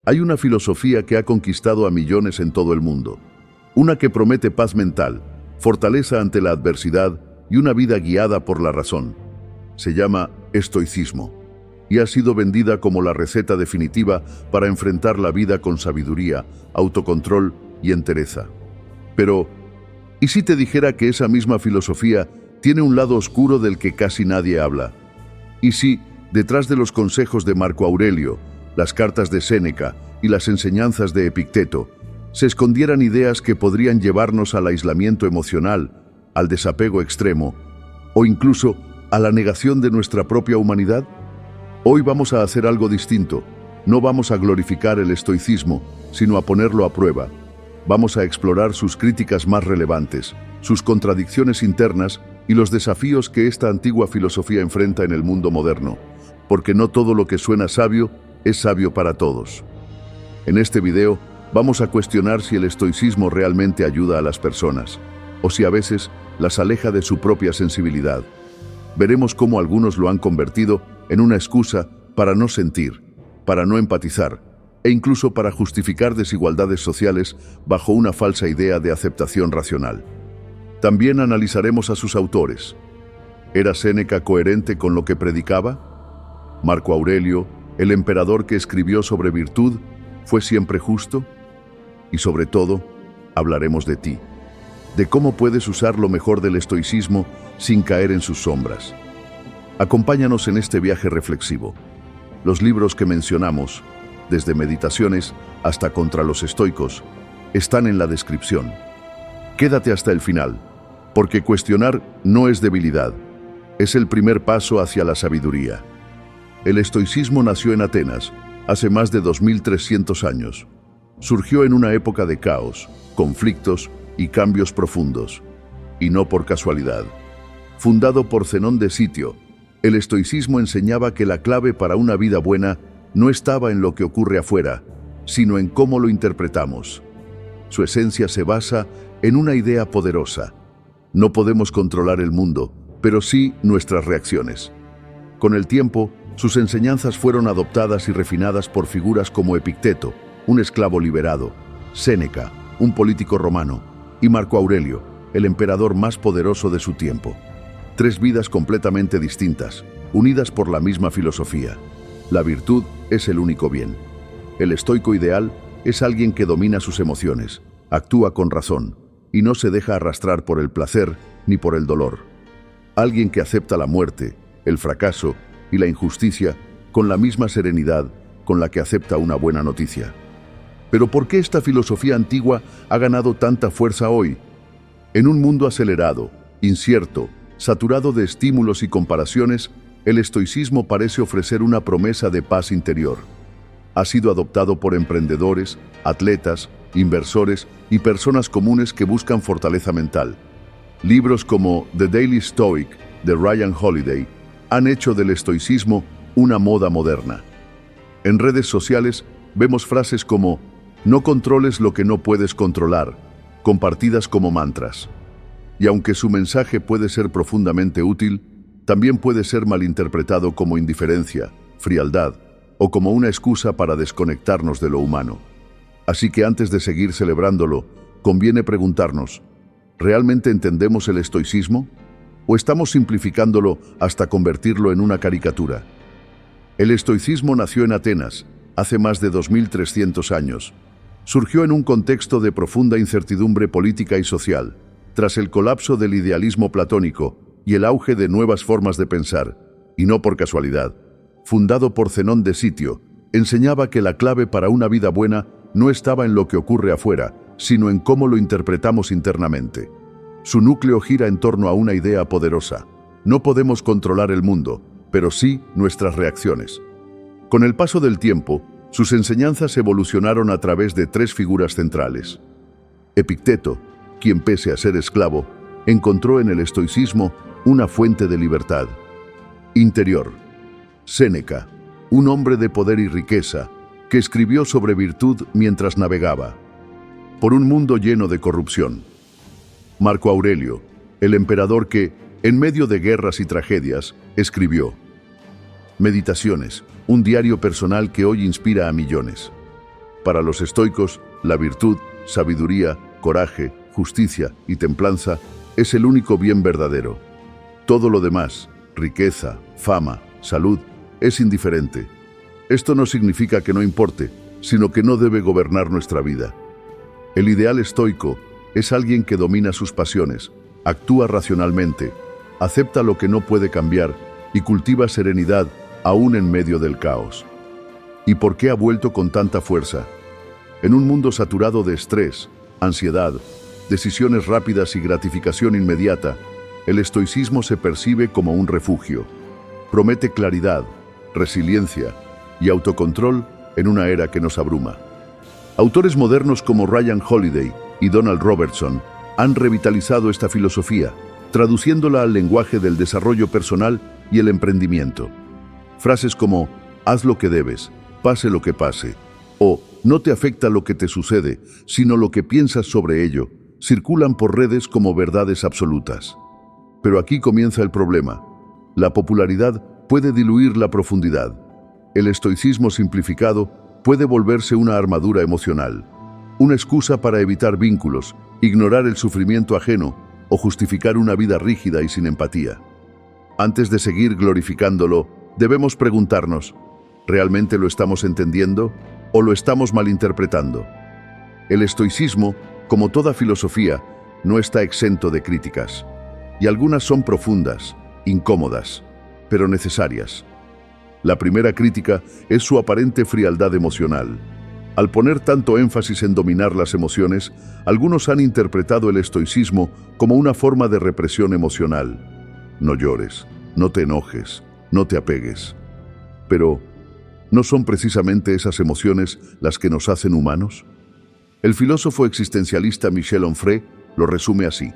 Hay una filosofía que ha conquistado a millones en todo el mundo. Una que promete paz mental, fortaleza ante la adversidad y una vida guiada por la razón. Se llama estoicismo y ha sido vendida como la receta definitiva para enfrentar la vida con sabiduría, autocontrol y entereza. Pero, ¿y si te dijera que esa misma filosofía tiene un lado oscuro del que casi nadie habla? ¿Y si, detrás de los consejos de Marco Aurelio, las cartas de Séneca y las enseñanzas de Epicteto, se escondieran ideas que podrían llevarnos al aislamiento emocional, al desapego extremo o incluso a la negación de nuestra propia humanidad? Hoy vamos a hacer algo distinto. No vamos a glorificar el estoicismo, sino a ponerlo a prueba. Vamos a explorar sus críticas más relevantes, sus contradicciones internas y los desafíos que esta antigua filosofía enfrenta en el mundo moderno, porque no todo lo que suena sabio es sabio para todos. En este video vamos a cuestionar si el estoicismo realmente ayuda a las personas, o si a veces las aleja de su propia sensibilidad. Veremos cómo algunos lo han convertido en una excusa para no sentir, para no empatizar, e incluso para justificar desigualdades sociales bajo una falsa idea de aceptación racional. También analizaremos a sus autores. ¿Era Séneca coherente con lo que predicaba? ¿Marco Aurelio, el emperador que escribió sobre virtud, fue siempre justo? Y sobre todo, hablaremos de ti, de cómo puedes usar lo mejor del estoicismo sin caer en sus sombras. Acompáñanos en este viaje reflexivo. Los libros que mencionamos, desde Meditaciones hasta Contra los estoicos, están en la descripción. Quédate hasta el final, porque cuestionar no es debilidad, es el primer paso hacia la sabiduría. El estoicismo nació en Atenas, hace más de 2300 años. Surgió en una época de caos, conflictos y cambios profundos, y no por casualidad. Fundado por Zenón de Sitio, el estoicismo enseñaba que la clave para una vida buena no estaba en lo que ocurre afuera, sino en cómo lo interpretamos. Su esencia se basa en una idea poderosa. No podemos controlar el mundo, pero sí nuestras reacciones. Con el tiempo, sus enseñanzas fueron adoptadas y refinadas por figuras como Epicteto, un esclavo liberado, Séneca, un político romano, y Marco Aurelio, el emperador más poderoso de su tiempo. Tres vidas completamente distintas, unidas por la misma filosofía. La virtud es el único bien. El estoico ideal es alguien que domina sus emociones, actúa con razón y no se deja arrastrar por el placer ni por el dolor. Alguien que acepta la muerte, el fracaso y la injusticia con la misma serenidad con la que acepta una buena noticia. Pero ¿por qué esta filosofía antigua ha ganado tanta fuerza hoy? En un mundo acelerado, incierto, saturado de estímulos y comparaciones, el estoicismo parece ofrecer una promesa de paz interior. Ha sido adoptado por emprendedores, atletas, inversores y personas comunes que buscan fortaleza mental. Libros como The Daily Stoic, de Ryan Holiday, han hecho del estoicismo una moda moderna. En redes sociales vemos frases como «No controles lo que no puedes controlar», compartidas como mantras. Y aunque su mensaje puede ser profundamente útil, también puede ser malinterpretado como indiferencia, frialdad o como una excusa para desconectarnos de lo humano. Así que antes de seguir celebrándolo, conviene preguntarnos, ¿realmente entendemos el estoicismo? ¿O estamos simplificándolo hasta convertirlo en una caricatura? El estoicismo nació en Atenas, hace más de 2300 años. Surgió en un contexto de profunda incertidumbre política y social, tras el colapso del idealismo platónico y el auge de nuevas formas de pensar, y no por casualidad. Fundado por Zenón de Sitio, enseñaba que la clave para una vida buena no estaba en lo que ocurre afuera, sino en cómo lo interpretamos internamente. Su núcleo gira en torno a una idea poderosa. No podemos controlar el mundo, pero sí nuestras reacciones. Con el paso del tiempo, sus enseñanzas evolucionaron a través de tres figuras centrales. Epicteto, quien pese a ser esclavo, encontró en el estoicismo una fuente de libertad interior. Séneca, un hombre de poder y riqueza, que escribió sobre virtud mientras navegaba por un mundo lleno de corrupción. Marco Aurelio, el emperador que, en medio de guerras y tragedias, escribió Meditaciones, un diario personal que hoy inspira a millones. Para los estoicos, la virtud, sabiduría, coraje, justicia y templanza es el único bien verdadero. Todo lo demás, riqueza, fama, salud, es indiferente. Esto no significa que no importe, sino que no debe gobernar nuestra vida. El ideal estoico es alguien que domina sus pasiones, actúa racionalmente, acepta lo que no puede cambiar y cultiva serenidad aún en medio del caos. ¿Y por qué ha vuelto con tanta fuerza? En un mundo saturado de estrés, ansiedad, decisiones rápidas y gratificación inmediata, el estoicismo se percibe como un refugio. Promete claridad, resiliencia y autocontrol en una era que nos abruma. Autores modernos como Ryan Holiday y Donald Robertson han revitalizado esta filosofía, traduciéndola al lenguaje del desarrollo personal y el emprendimiento. Frases como «haz lo que debes, pase lo que pase» o «no te afecta lo que te sucede, sino lo que piensas sobre ello», circulan por redes como verdades absolutas. Pero aquí comienza el problema. La popularidad puede diluir la profundidad. El estoicismo simplificado puede volverse una armadura emocional, una excusa para evitar vínculos, ignorar el sufrimiento ajeno o justificar una vida rígida y sin empatía. Antes de seguir glorificándolo, debemos preguntarnos, ¿realmente lo estamos entendiendo o lo estamos malinterpretando? El estoicismo, como toda filosofía, no está exento de críticas, y algunas son profundas, incómodas, pero necesarias. La primera crítica es su aparente frialdad emocional. Al poner tanto énfasis en dominar las emociones, algunos han interpretado el estoicismo como una forma de represión emocional. No llores, no te enojes, no te apegues. Pero, ¿no son precisamente esas emociones las que nos hacen humanos? El filósofo existencialista Michel Onfray lo resume así.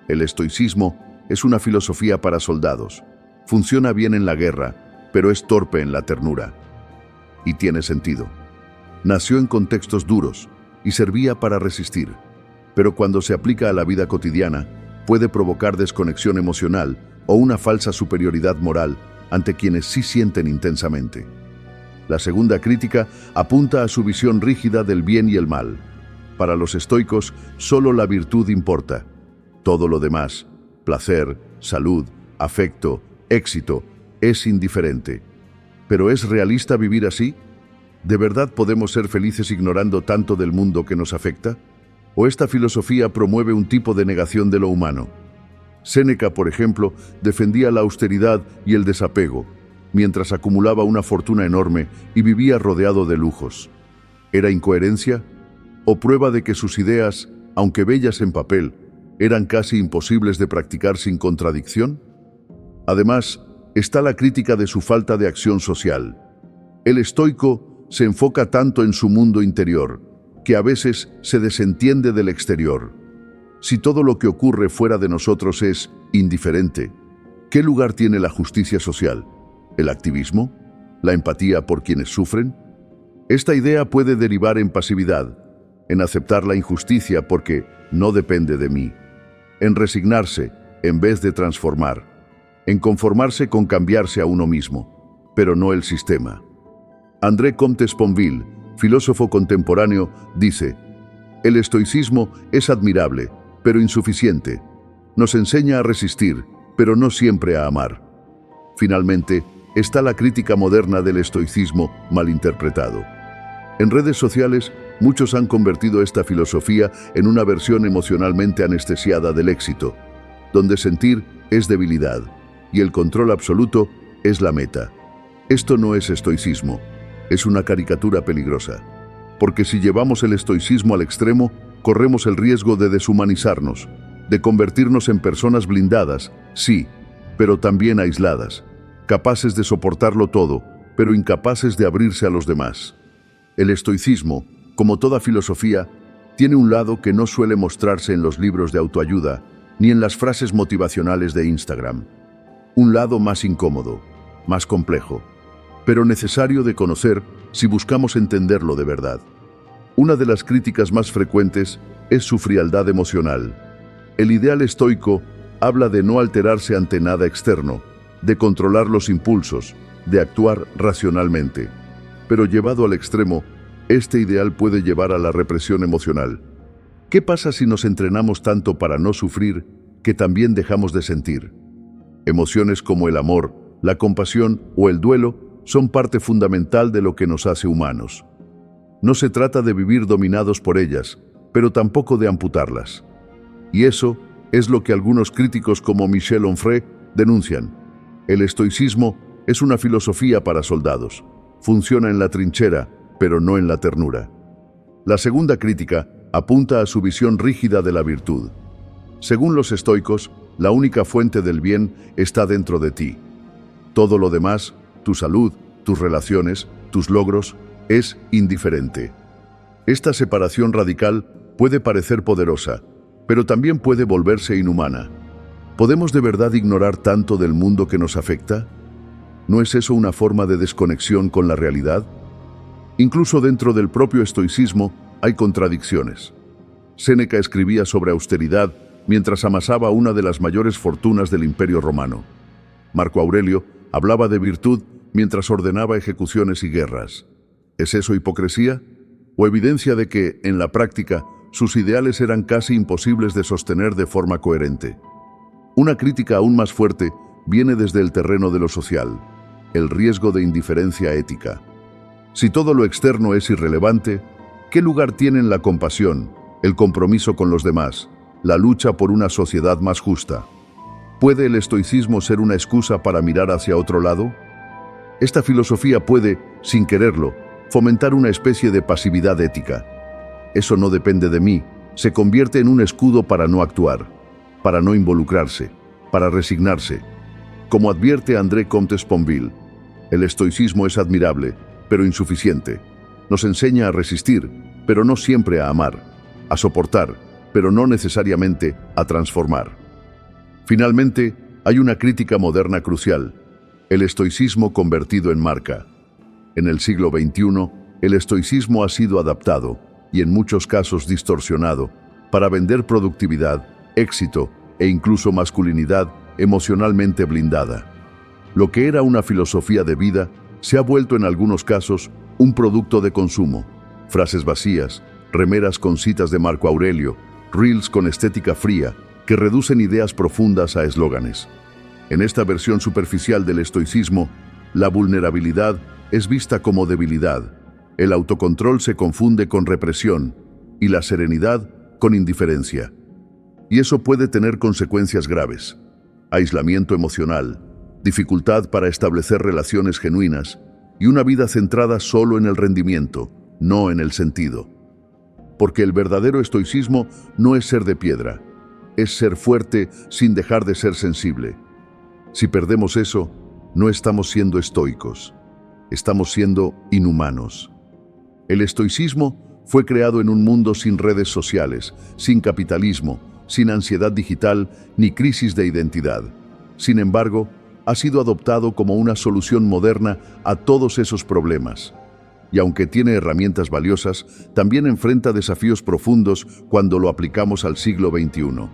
El estoicismo es una filosofía para soldados. Funciona bien en la guerra, pero es torpe en la ternura. Y tiene sentido. Nació en contextos duros y servía para resistir, pero cuando se aplica a la vida cotidiana, puede provocar desconexión emocional o una falsa superioridad moral ante quienes sí sienten intensamente. La segunda crítica apunta a su visión rígida del bien y el mal. Para los estoicos, solo la virtud importa. Todo lo demás, placer, salud, afecto, éxito, es indiferente. ¿Pero es realista vivir así? ¿De verdad podemos ser felices ignorando tanto del mundo que nos afecta? ¿O esta filosofía promueve un tipo de negación de lo humano? Séneca, por ejemplo, defendía la austeridad y el desapego, mientras acumulaba una fortuna enorme y vivía rodeado de lujos. ¿Era incoherencia? ¿O prueba de que sus ideas, aunque bellas en papel, eran casi imposibles de practicar sin contradicción? Además, está la crítica de su falta de acción social. El estoico se enfoca tanto en su mundo interior, que a veces se desentiende del exterior. Si todo lo que ocurre fuera de nosotros es indiferente, ¿qué lugar tiene la justicia social? ¿El activismo? ¿La empatía por quienes sufren? Esta idea puede derivar en pasividad, en aceptar la injusticia porque no depende de mí, en resignarse en vez de transformar, en conformarse con cambiarse a uno mismo, pero no el sistema. André Comte-Sponville, filósofo contemporáneo, dice: «El estoicismo es admirable, pero insuficiente. Nos enseña a resistir, pero no siempre a amar». Finalmente, está la crítica moderna del estoicismo malinterpretado. En redes sociales, muchos han convertido esta filosofía en una versión emocionalmente anestesiada del éxito, donde sentir es debilidad y el control absoluto es la meta. Esto no es estoicismo, es una caricatura peligrosa, porque si llevamos el estoicismo al extremo, corremos el riesgo de deshumanizarnos, de convertirnos en personas blindadas, sí, pero también aisladas, capaces de soportarlo todo, pero incapaces de abrirse a los demás. El estoicismo, como toda filosofía, tiene un lado que no suele mostrarse en los libros de autoayuda ni en las frases motivacionales de Instagram. Un lado más incómodo, más complejo, pero necesario de conocer si buscamos entenderlo de verdad. Una de las críticas más frecuentes es su frialdad emocional. El ideal estoico habla de no alterarse ante nada externo, de controlar los impulsos, de actuar racionalmente. Pero llevado al extremo, este ideal puede llevar a la represión emocional. ¿Qué pasa si nos entrenamos tanto para no sufrir que también dejamos de sentir? Emociones como el amor, la compasión o el duelo son parte fundamental de lo que nos hace humanos. No se trata de vivir dominados por ellas, pero tampoco de amputarlas. Y eso es lo que algunos críticos como Michel Onfray denuncian. El estoicismo es una filosofía para soldados. Funciona en la trinchera, pero no en la ternura. La segunda crítica apunta a su visión rígida de la virtud. Según los estoicos, la única fuente del bien está dentro de ti. Todo lo demás, tu salud, tus relaciones, tus logros, es indiferente. Esta separación radical puede parecer poderosa, pero también puede volverse inhumana. ¿Podemos de verdad ignorar tanto del mundo que nos afecta? ¿No es eso una forma de desconexión con la realidad? Incluso dentro del propio estoicismo hay contradicciones. Séneca escribía sobre austeridad mientras amasaba una de las mayores fortunas del Imperio Romano. Marco Aurelio hablaba de virtud mientras ordenaba ejecuciones y guerras. ¿Es eso hipocresía? ¿O evidencia de que, en la práctica, sus ideales eran casi imposibles de sostener de forma coherente? Una crítica aún más fuerte viene desde el terreno de lo social, el riesgo de indiferencia ética. Si todo lo externo es irrelevante, ¿qué lugar tienen la compasión, el compromiso con los demás, la lucha por una sociedad más justa? ¿Puede el estoicismo ser una excusa para mirar hacia otro lado? Esta filosofía puede, sin quererlo, fomentar una especie de pasividad ética. Eso no depende de mí, se convierte en un escudo para no actuar, para no involucrarse, para resignarse. Como advierte André Comte Sponville, el estoicismo es admirable, pero insuficiente. Nos enseña a resistir, pero no siempre a amar, a soportar, pero no necesariamente a transformar. Finalmente, hay una crítica moderna crucial, el estoicismo convertido en marca. En el siglo XXI, el estoicismo ha sido adaptado, y en muchos casos distorsionado, para vender productividad, éxito e incluso masculinidad emocionalmente blindada. Lo que era una filosofía de vida se ha vuelto en algunos casos un producto de consumo. Frases vacías, remeras con citas de Marco Aurelio, reels con estética fría, que reducen ideas profundas a eslóganes. En esta versión superficial del estoicismo, la vulnerabilidad es vista como debilidad, el autocontrol se confunde con represión y la serenidad con indiferencia. Y eso puede tener consecuencias graves: aislamiento emocional, dificultad para establecer relaciones genuinas y una vida centrada solo en el rendimiento, no en el sentido. Porque el verdadero estoicismo no es ser de piedra, es ser fuerte sin dejar de ser sensible. Si perdemos eso, no estamos siendo estoicos, estamos siendo inhumanos. El estoicismo fue creado en un mundo sin redes sociales, sin capitalismo, sin ansiedad digital ni crisis de identidad. Sin embargo, ha sido adoptado como una solución moderna a todos esos problemas. Y aunque tiene herramientas valiosas, también enfrenta desafíos profundos cuando lo aplicamos al siglo XXI.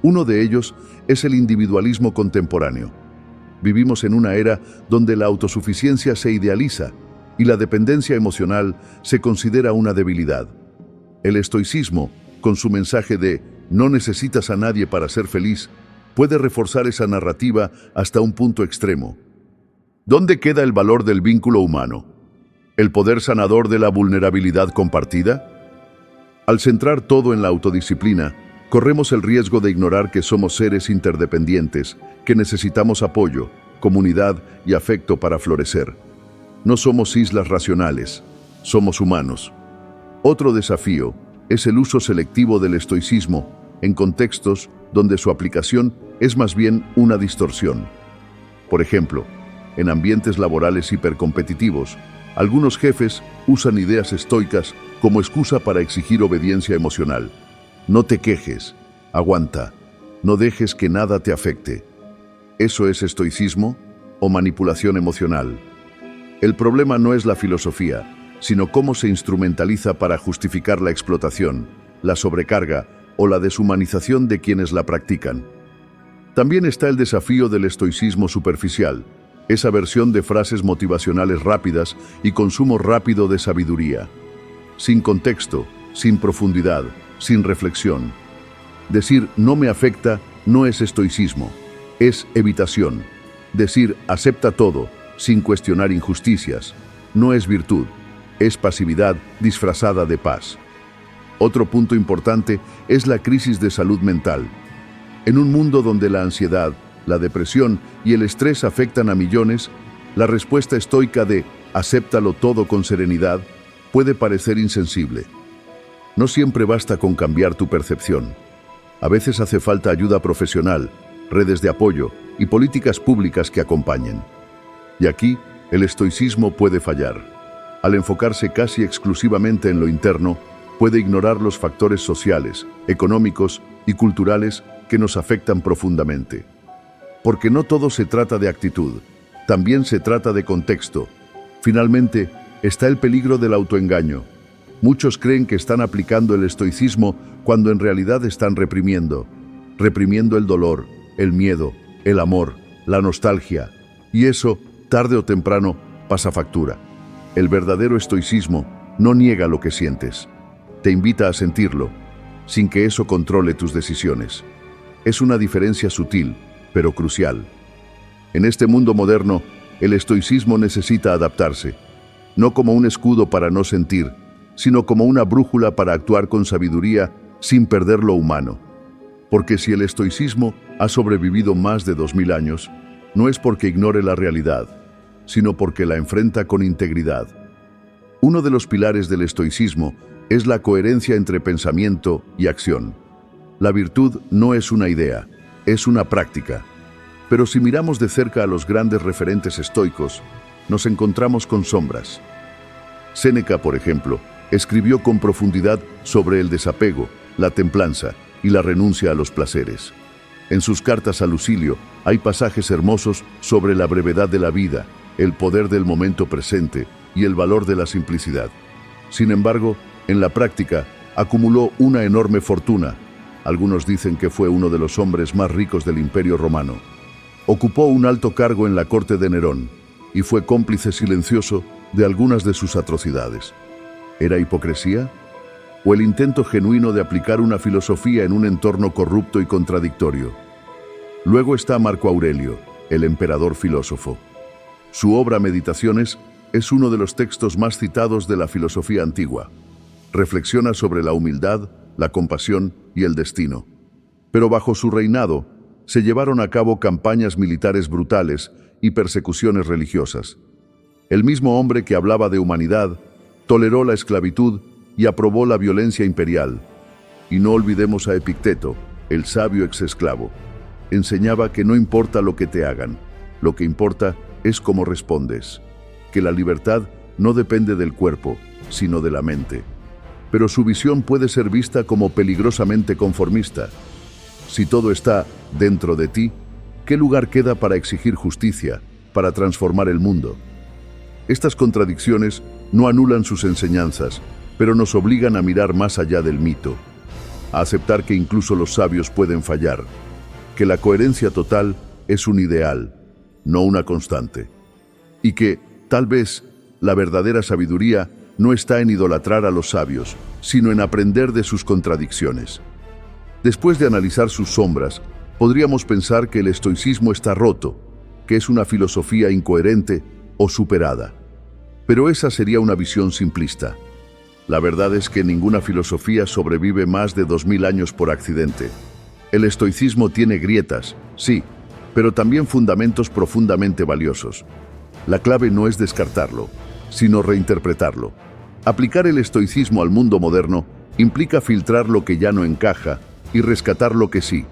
Uno de ellos es el individualismo contemporáneo. Vivimos en una era donde la autosuficiencia se idealiza y la dependencia emocional se considera una debilidad. El estoicismo, con su mensaje de «no necesitas a nadie para ser feliz», puede reforzar esa narrativa hasta un punto extremo. ¿Dónde queda el valor del vínculo humano? ¿El poder sanador de la vulnerabilidad compartida? Al centrar todo en la autodisciplina, corremos el riesgo de ignorar que somos seres interdependientes, que necesitamos apoyo, comunidad y afecto para florecer. No somos islas racionales, somos humanos. Otro desafío es el uso selectivo del estoicismo en contextos donde su aplicación es más bien una distorsión. Por ejemplo, en ambientes laborales hipercompetitivos, algunos jefes usan ideas estoicas como excusa para exigir obediencia emocional. No te quejes, aguanta, no dejes que nada te afecte. ¿Eso es estoicismo o manipulación emocional? El problema no es la filosofía, sino cómo se instrumentaliza para justificar la explotación, la sobrecarga o la deshumanización de quienes la practican. También está el desafío del estoicismo superficial, esa versión de frases motivacionales rápidas y consumo rápido de sabiduría. sin contexto, sin profundidad, sin reflexión. Decir no me afecta no es estoicismo, es evitación. Decir acepta todo, sin cuestionar injusticias, no es virtud, es pasividad disfrazada de paz. Otro punto importante es la crisis de salud mental. En un mundo donde la ansiedad, la depresión y el estrés afectan a millones, la respuesta estoica de acéptalo todo con serenidad puede parecer insensible. No siempre basta con cambiar tu percepción. A veces hace falta ayuda profesional, redes de apoyo y políticas públicas que acompañen. Y aquí, el estoicismo puede fallar. Al enfocarse casi exclusivamente en lo interno, puede ignorar los factores sociales, económicos y culturales que nos afectan profundamente. Porque no todo se trata de actitud, también se trata de contexto. Finalmente, está el peligro del autoengaño. Muchos creen que están aplicando el estoicismo cuando en realidad están reprimiendo el dolor, el miedo, el amor, la nostalgia. Y eso, tarde o temprano, pasa factura. El verdadero estoicismo no niega lo que sientes. Te invita a sentirlo, sin que eso controle tus decisiones. Es una diferencia sutil, pero crucial. En este mundo moderno, el estoicismo necesita adaptarse, no como un escudo para no sentir, sino como una brújula para actuar con sabiduría sin perder lo humano. Porque si el estoicismo ha sobrevivido más de 2000 años, no es porque ignore la realidad, sino porque la enfrenta con integridad. Uno de los pilares del estoicismo es la coherencia entre pensamiento y acción. La virtud no es una idea, es una práctica. Pero si miramos de cerca a los grandes referentes estoicos, nos encontramos con sombras. Séneca, por ejemplo, escribió con profundidad sobre el desapego, la templanza y la renuncia a los placeres. En sus cartas a Lucilio hay pasajes hermosos sobre la brevedad de la vida, el poder del momento presente y el valor de la simplicidad. Sin embargo, en la práctica, acumuló una enorme fortuna. Algunos dicen que fue uno de los hombres más ricos del Imperio Romano. Ocupó un alto cargo en la corte de Nerón y fue cómplice silencioso de algunas de sus atrocidades. ¿Era hipocresía? ¿O el intento genuino de aplicar una filosofía en un entorno corrupto y contradictorio? Luego está Marco Aurelio, el emperador filósofo. Su obra Meditaciones es uno de los textos más citados de la filosofía antigua. Reflexiona sobre la humildad, la compasión y el destino. Pero bajo su reinado, se llevaron a cabo campañas militares brutales y persecuciones religiosas. El mismo hombre que hablaba de humanidad, toleró la esclavitud y aprobó la violencia imperial. Y no olvidemos a Epicteto, el sabio exesclavo. Enseñaba que no importa lo que te hagan, lo que importa es cómo respondes. Que la libertad no depende del cuerpo, sino de la mente. Pero su visión puede ser vista como peligrosamente conformista. Si todo está dentro de ti, ¿qué lugar queda para exigir justicia, para transformar el mundo? Estas contradicciones no anulan sus enseñanzas, pero nos obligan a mirar más allá del mito, a aceptar que incluso los sabios pueden fallar, que la coherencia total es un ideal, no una constante, y que, tal vez, la verdadera sabiduría no está en idolatrar a los sabios, sino en aprender de sus contradicciones. Después de analizar sus sombras, podríamos pensar que el estoicismo está roto, que es una filosofía incoherente o superada. Pero esa sería una visión simplista. La verdad es que ninguna filosofía sobrevive más de 2000 años por accidente. El estoicismo tiene grietas, sí, pero también fundamentos profundamente valiosos. La clave no es descartarlo, sino reinterpretarlo. Aplicar el estoicismo al mundo moderno implica filtrar lo que ya no encaja y rescatar lo que sí.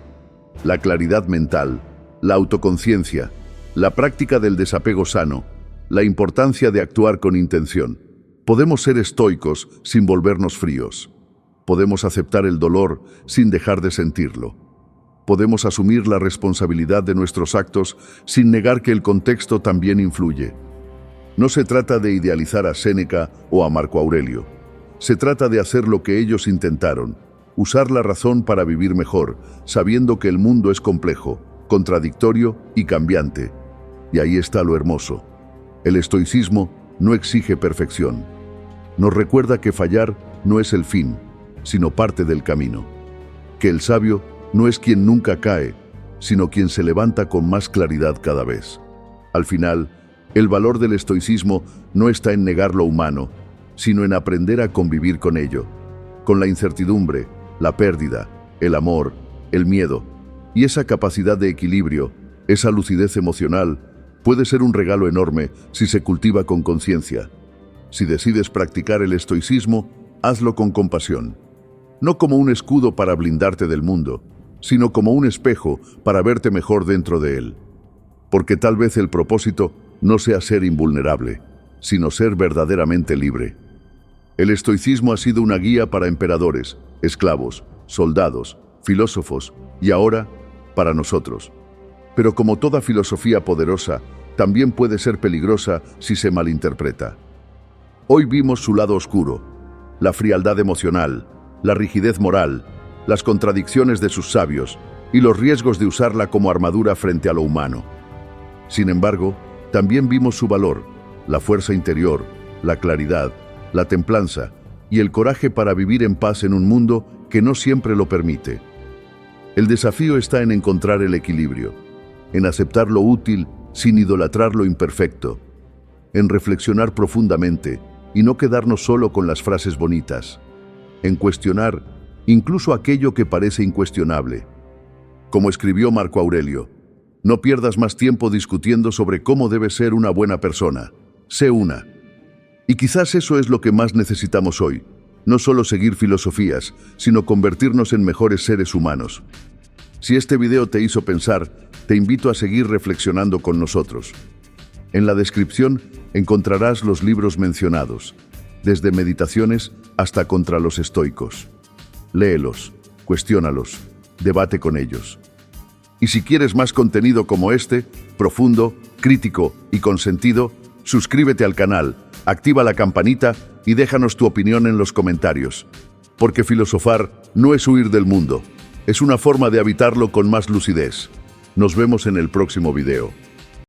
La claridad mental, la autoconciencia, la práctica del desapego sano, la importancia de actuar con intención. Podemos ser estoicos sin volvernos fríos. Podemos aceptar el dolor sin dejar de sentirlo. Podemos asumir la responsabilidad de nuestros actos sin negar que el contexto también influye. No se trata de idealizar a Séneca o a Marco Aurelio. Se trata de hacer lo que ellos intentaron, usar la razón para vivir mejor, sabiendo que el mundo es complejo, contradictorio y cambiante. Y ahí está lo hermoso. El estoicismo no exige perfección. Nos recuerda que fallar no es el fin, sino parte del camino. Que el sabio no es quien nunca cae, sino quien se levanta con más claridad cada vez. Al final, el valor del estoicismo no está en negar lo humano, sino en aprender a convivir con ello, con la incertidumbre, la pérdida, el amor, el miedo. Y esa capacidad de equilibrio, esa lucidez emocional, puede ser un regalo enorme si se cultiva con conciencia. Si decides practicar el estoicismo, hazlo con compasión. No como un escudo para blindarte del mundo, sino como un espejo para verte mejor dentro de él. Porque tal vez el propósito no sea ser invulnerable, sino ser verdaderamente libre. El estoicismo ha sido una guía para emperadores, esclavos, soldados, filósofos y ahora, para nosotros. Pero como toda filosofía poderosa, también puede ser peligrosa si se malinterpreta. Hoy vimos su lado oscuro, la frialdad emocional, la rigidez moral, las contradicciones de sus sabios y los riesgos de usarla como armadura frente a lo humano. Sin embargo, también vimos su valor, la fuerza interior, la claridad, la templanza y el coraje para vivir en paz en un mundo que no siempre lo permite. El desafío está en encontrar el equilibrio, en aceptar lo útil sin idolatrar lo imperfecto, en reflexionar profundamente y no quedarnos solo con las frases bonitas, en cuestionar incluso aquello que parece incuestionable. Como escribió Marco Aurelio, no pierdas más tiempo discutiendo sobre cómo debes ser una buena persona, sé una. Y quizás eso es lo que más necesitamos hoy, no solo seguir filosofías, sino convertirnos en mejores seres humanos. Si este video te hizo pensar, te invito a seguir reflexionando con nosotros. En la descripción encontrarás los libros mencionados, desde Meditaciones hasta Contra los estoicos. Léelos, cuestiónalos, debate con ellos. Y si quieres más contenido como este, profundo, crítico y con sentido, suscríbete al canal, activa la campanita y déjanos tu opinión en los comentarios. Porque filosofar no es huir del mundo, es una forma de habitarlo con más lucidez. Nos vemos en el próximo video.